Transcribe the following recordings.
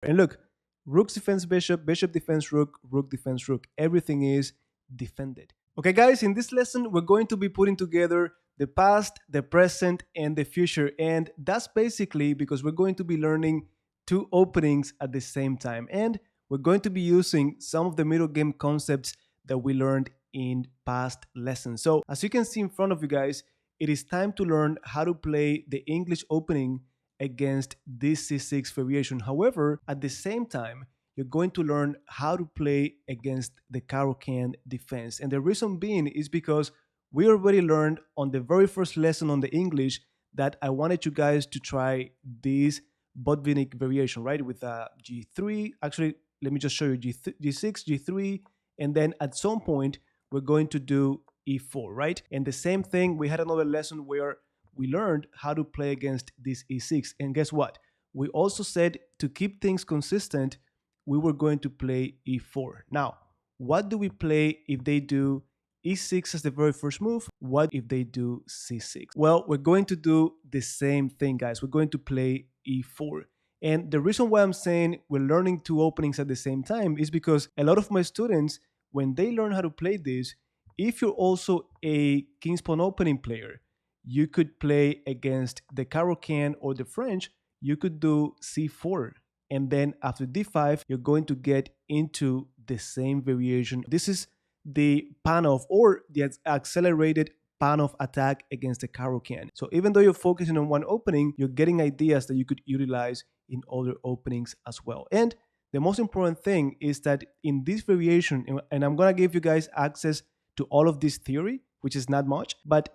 And look, rook's defense bishop, bishop defense rook, rook defense rook. Everything is defended. Okay, guys, in this lesson, we're going to be putting together the past, the present, and the future. And that's basically because we're going to be learning two openings at the same time. And we're going to be using some of the middle game concepts that we learned in past lessons. So as you can see in front of you guys, it is time to learn how to play the English opening against this C6 variation. However, at the same time, you're going to learn how to play against the Caro-Kann defense. And the reason being is because we already learned on the very first lesson on the English that I wanted you guys to try this Botvinnik variation, right? With G3. Actually, let me just show you G6, G3, and then at some point, we're going to do E4, right? And the same thing, we had another lesson where we learned how to play against this E6. And guess what? We also said to keep things consistent, we were going to play E4. Now, what do we play if they do E6 as the very first move? What if they do C6? Well, we're going to do the same thing, guys. We're going to play E4. And the reason why I'm saying we're learning two openings at the same time is because a lot of my students, when they learn how to play this, if you're also a King's Pawn opening player, you could play against the Caro-Kann or the French, you could do C4. And then after D5, you're going to get into the same variation. This is the Panov or the accelerated Panov attack against the Caro-Kann. So even though you're focusing on one opening, you're getting ideas that you could utilize in other openings as well. And the most important thing is that in this variation, and I'm going to give you guys access to all of this theory, which is not much, but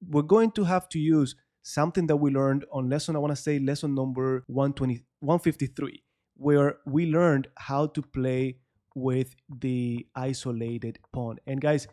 we're going to have to use something that we learned on lesson, I want to say lesson number 153, where we learned how to play with the isolated pawn. And guys,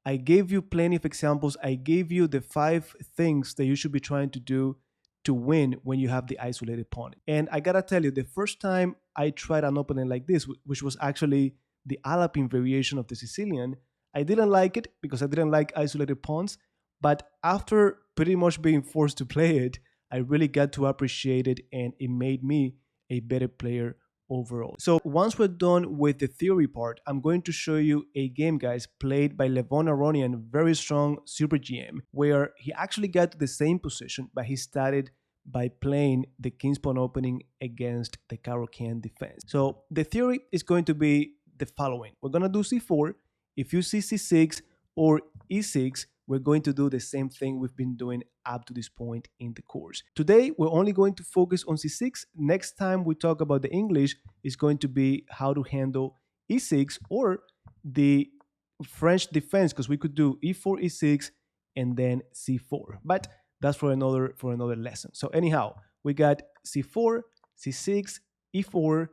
I gave you plenty of examples. I gave you the 5 things that you should be trying to do to win when you have the isolated pawn. And I gotta tell you, the first time I tried an opening like this, which was actually the Alapin variation of the Sicilian, I didn't like it because I didn't like isolated pawns. But after pretty much being forced to play it, I really got to appreciate it, and it made me a better player overall. So once we're done with the theory part, I'm going to show you a game, guys, played by Levon Aronian, very strong super GM, where he actually got to the same position, but he started by playing the King's Pawn opening against the Caro-Kann defense. So the theory is going to be the following. We're going to do C4. If you see C6 or E6, we're going to do the same thing we've been doing up to this point in the course. Today, we're only going to focus on C6. Next time we talk about the English is going to be how to handle E6 or the French defense, because we could do E4, E6, and then C4. But that's for another lesson. So anyhow, we got C4, C6, E4,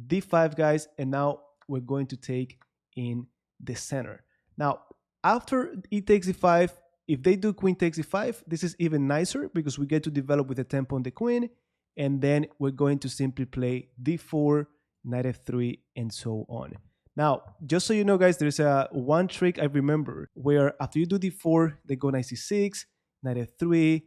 D5, guys, and now we're going to take in the center. Now, after e takes e5, if they do queen takes e5, this is even nicer because we get to develop with a tempo on the queen, and then we're going to simply play d4, knight f3, and so on. Now, just so you know, guys, there's one trick I remember where after you do d4, they go knight c6, knight f3,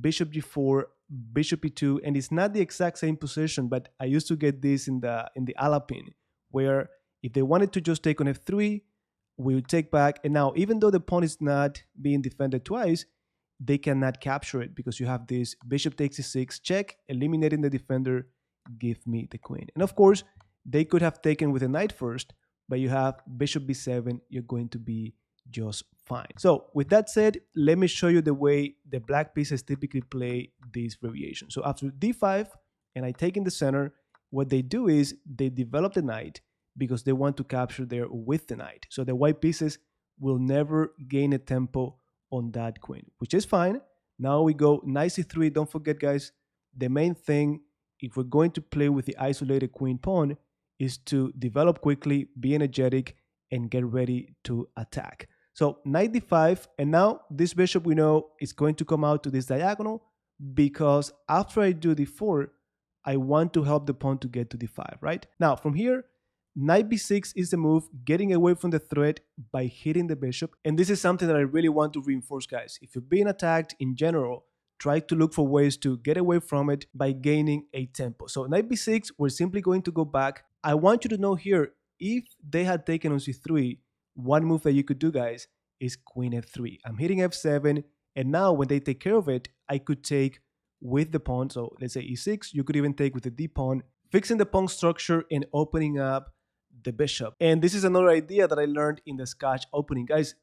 bishop g4, bishop e2, and it's not the exact same position, but I used to get this in the Alapin, where if they wanted to just take on f3, we would take back, and now even though the pawn is not being defended twice, they cannot capture it because you have this bishop takes e6 check, eliminating the defender, give me the queen. And of course, they could have taken with a knight first, but you have bishop b7, you're going to be just fine. So with that said, let me show you the way the black pieces typically play this variation. So after d5, and I take in the center, what they do is they develop the knight, because they want to capture there with the knight. So the white pieces will never gain a tempo on that queen, which is fine. Now we go knight c3. Don't forget, guys, the main thing, if we're going to play with the isolated queen pawn, is to develop quickly, be energetic, and get ready to attack. So knight d5, and now this bishop we know is going to come out to this diagonal, because after I do d4, I want to help the pawn to get to d5, right? Now from here, knight b6 is the move, getting away from the threat by hitting the bishop. And this is something that I really want to reinforce, guys. If you're being attacked in general, try to look for ways to get away from it by gaining a tempo. So knight b6, we're simply going to go back. I want you to know here, if they had taken on c3, one move that you could do, guys, is queen f3. I'm hitting f7, and now when they take care of it, I could take with the pawn. So let's say e6, you could even take with the d pawn, fixing the pawn structure and opening up the bishop. And this is another idea that I learned in the Scotch opening. Guys,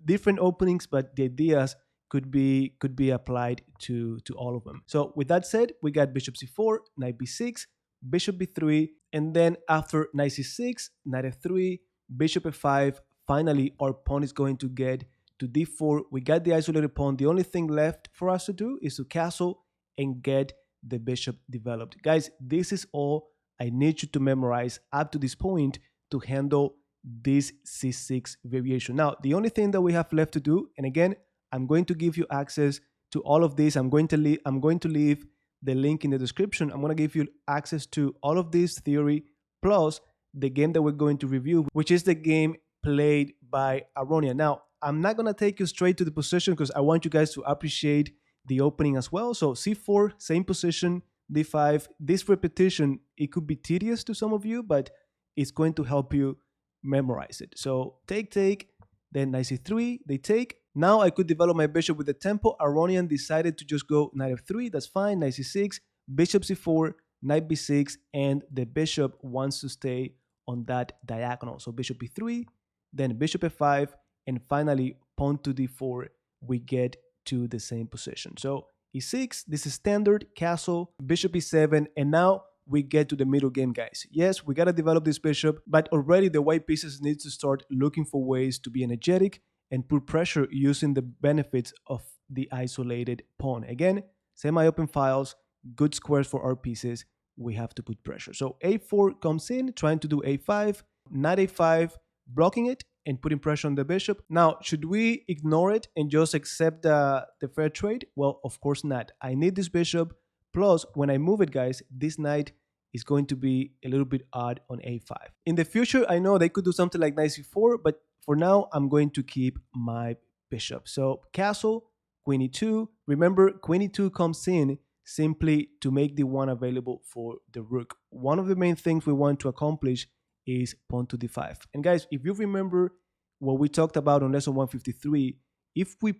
different openings, but the ideas could be applied to all of them. So with that said, we got bishop c4, knight b6, bishop b3, and then after knight c6, knight f3, bishop f5, finally our pawn is going to get to d4. We got the isolated pawn. The only thing left for us to do is to castle and get the bishop developed. Guys, this is all I need you to memorize up to this point to handle this c6 variation. Now, the only thing that we have left to do, and again, I'm going to give you access to all of this. I'm going to leave the link in the description. I'm going to give you access to all of this theory plus the game that we're going to review, which is the game played by Aronian. Now, I'm not going to take you straight to the position because I want you guys to appreciate the opening as well. So c4, same position, d5. This repetition, it could be tedious to some of you, but it's going to help you memorize it. So take, then knight c3, they take. Now I could develop my bishop with the tempo. Aronian decided to just go knight f3, that's fine, knight c6, bishop c4, knight b6, and the bishop wants to stay on that diagonal. So bishop b3, then bishop f5, and finally pawn to d4, we get to the same position. So e6, this is standard, castle, bishop e7, and now we get to the middle game, guys. Yes, we gotta develop this bishop, but already the white pieces need to start looking for ways to be energetic and put pressure using the benefits of the isolated pawn. Again, semi-open files, good squares for our pieces, we have to put pressure. So a4 comes in, trying to do a5, knight a5, blocking it and putting pressure on the bishop. Now, should we ignore it and just accept the fair trade? Well, of course not. I need this bishop, plus when I move it, guys, this knight is going to be a little bit odd on a5. In the future, I know they could do something like knight c4, but for now, I'm going to keep my bishop. So castle, queen e2. Remember, queen e2 comes in simply to make the one available for the rook. One of the main things we want to accomplish is pawn to d5. And guys, if you remember what we talked about on lesson 153, if we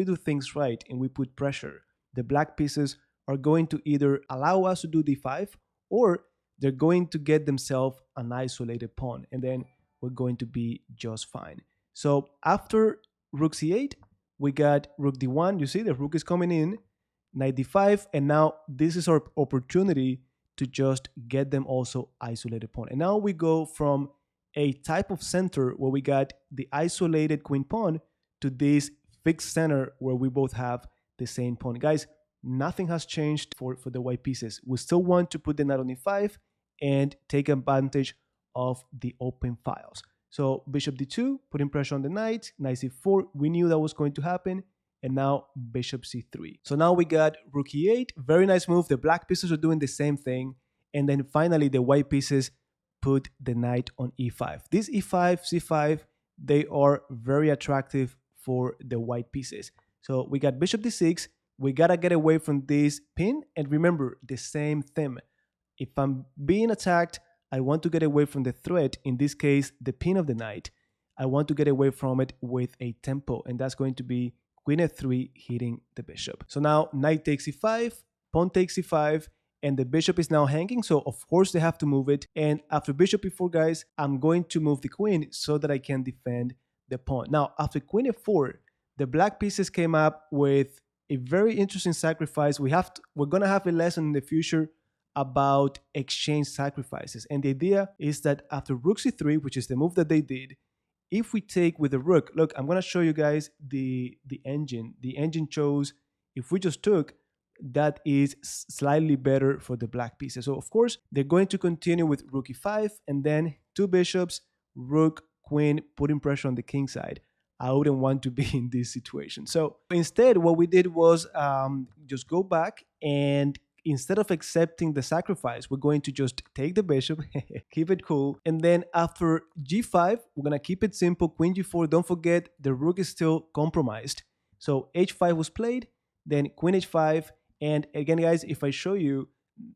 do things right and we put pressure, the black pieces are going to either allow us to do d5 or they're going to get themselves an isolated pawn, and then we're going to be just fine. So after rook c8, we got rook d1. You see the rook is coming in, knight d5, and now this is our opportunity to just get them also isolated pawn. And now we go from a type of center where we got the isolated queen pawn to this fixed center where we both have the same pawn. Guys, nothing has changed for the white pieces. We still want to put the knight on e5 and take advantage of the open files. So bishop d2, putting pressure on the knight, knight c4, we knew that was going to happen, and now bishop c3. So now we got rook e8, very nice move. The black pieces are doing the same thing, and then finally the white pieces put the knight on e5. This e5, c5, they are very attractive for the white pieces. So we got bishop d6, we gotta get away from this pin, and remember the same theme. If I'm being attacked, I want to get away from the threat, in this case, the pin of the knight. I want to get away from it with a tempo, and that's going to be queen f3 hitting the bishop. So now knight takes e5, pawn takes e5, and the bishop is now hanging, so of course they have to move it. And after bishop e4, guys, I'm going to move the queen so that I can defend the pawn. Now, after queen f4, the black pieces came up with a very interesting sacrifice. We're gonna have a lesson in the future about exchange sacrifices, and the idea is that after rook c3, which is the move that they did, if we take with the rook, look, I'm going to show you guys the engine. The engine chose, if we just took, that is slightly better for the black pieces. So of course, they're going to continue with rook e5, and then two bishops, rook, queen, putting pressure on the king side. I wouldn't want to be in this situation. So instead, what we did was just go back, and instead of accepting the sacrifice, we're going to just take the bishop, keep it cool. And then after g5, we're going to keep it simple. Queen g4, don't forget the rook is still compromised. So h5 was played. then queen h5. And again, guys, if I show you,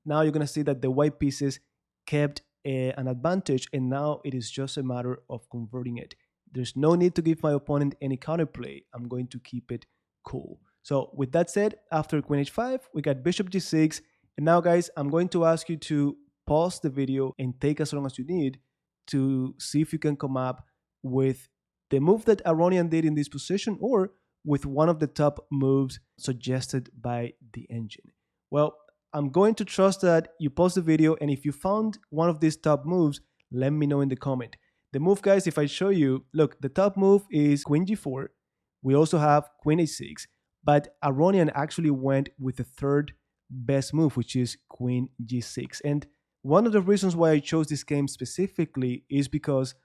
now you're going to see that the white pieces kept an advantage, and now it is just a matter of converting it. There's no need to give my opponent any counterplay. I'm going to keep it cool. So with that said, after queen h5, we got bishop g6. And now, guys, I'm going to ask you to pause the video and take as long as you need to see if you can come up with the move that Aronian did in this position, or with one of the top moves suggested by the engine. Well, I'm going to trust that you pause the video, and if you found one of these top moves, let me know in the comment. The move, guys, if I show you, look, the top move is queen g4. We also have queen h6, but Aronian actually went with the third best move, which is queen g6. And one of the reasons why I chose this game specifically is because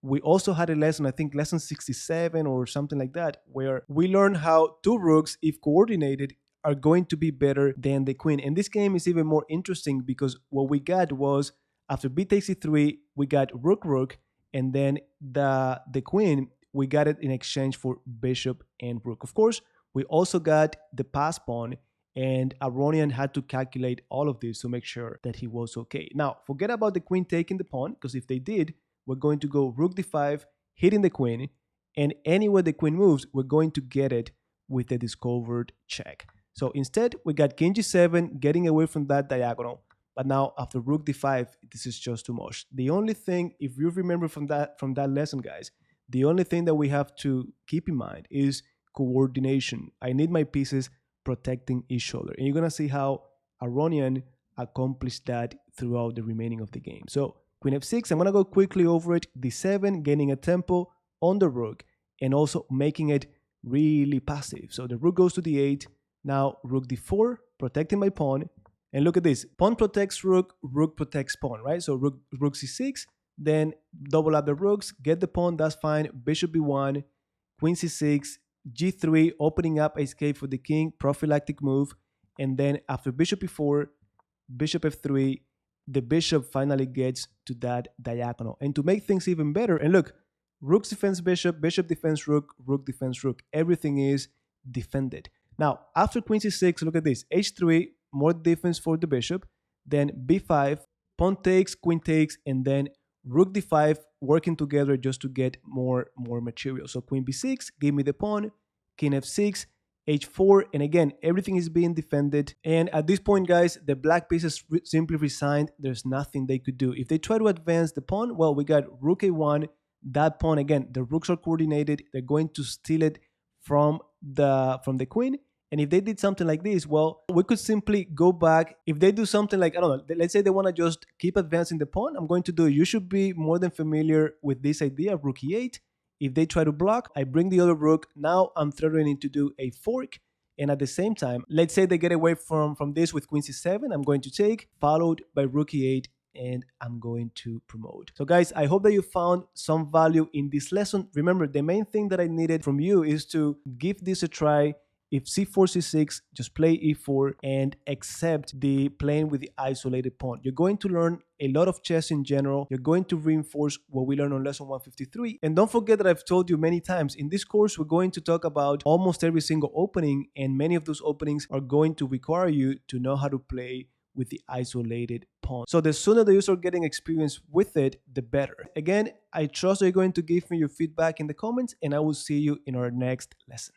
we also had a lesson, I think lesson 67 or something like that, where we learned how two rooks, if coordinated, are going to be better than the queen. And this game is even more interesting because what we got was, after b takes e3, we got rook, and then the queen, we got it in exchange for bishop and rook. Of course, we also got the pass pawn, and Aronian had to calculate all of this to make sure that he was okay. Now, forget about the queen taking the pawn, because if they did, we're going to go rook d5, hitting the queen, and anywhere the queen moves, we're going to get it with the discovered check. So instead, we got king g7, getting away from that diagonal. But now, after rook d5, this is just too much. The only thing, if you remember from that lesson, guys, the only thing that we have to keep in mind is coordination. I need my pieces protecting each other. And you're going to see how Aronian accomplished that throughout the remaining of the game. So queen f6, I'm going to go quickly over it. d7, gaining a tempo on the rook, and also making it really passive. So the rook goes to d8. Now rook d4, protecting my pawn. And look at this. Pawn protects rook, rook protects pawn, right? So rook c6, then double up the rooks, get the pawn, that's fine. Bishop b1, queen c6, g3, opening up a escape for the king, prophylactic move. And then after bishop e4, bishop f3, the bishop finally gets to that diagonal. And to make things even better, and look, rook defends bishop, bishop defends rook, rook defends rook. Everything is defended. Now, after queen c6, look at this. h3, more defense for the bishop. Then b5, pawn takes, queen takes, and then rook d5, working together just to get more material. So queen b6, give me the pawn, king f6, h4, and again, everything is being defended. And at this point, guys, the black pieces simply resigned. There's nothing they could do. If they try to advance the pawn, well, we got rook a1. That pawn, again, the rooks are coordinated. They're going to steal it from the queen. And if they did something like this, well, we could simply go back. If they do something like, I don't know, let's say they want to just keep advancing the pawn, I'm going to do, you should be more than familiar with this idea, rook e8. If they try to block, I bring the other rook. Now I'm threatening to do a fork. And at the same time, let's say they get away from this with queen c7, I'm going to take, followed by rook e8, and I'm going to promote. So guys, I hope that you found some value in this lesson. Remember, the main thing that I needed from you is to give this a try. If c4, c6, just play e4 and accept the playing with the isolated pawn. You're going to learn a lot of chess in general. You're going to reinforce what we learned on lesson 153. And don't forget that I've told you many times, in this course, we're going to talk about almost every single opening, and many of those openings are going to require you to know how to play with the isolated pawn. So the sooner that you start getting experience with it, the better. Again, I trust that you're going to give me your feedback in the comments, and I will see you in our next lesson.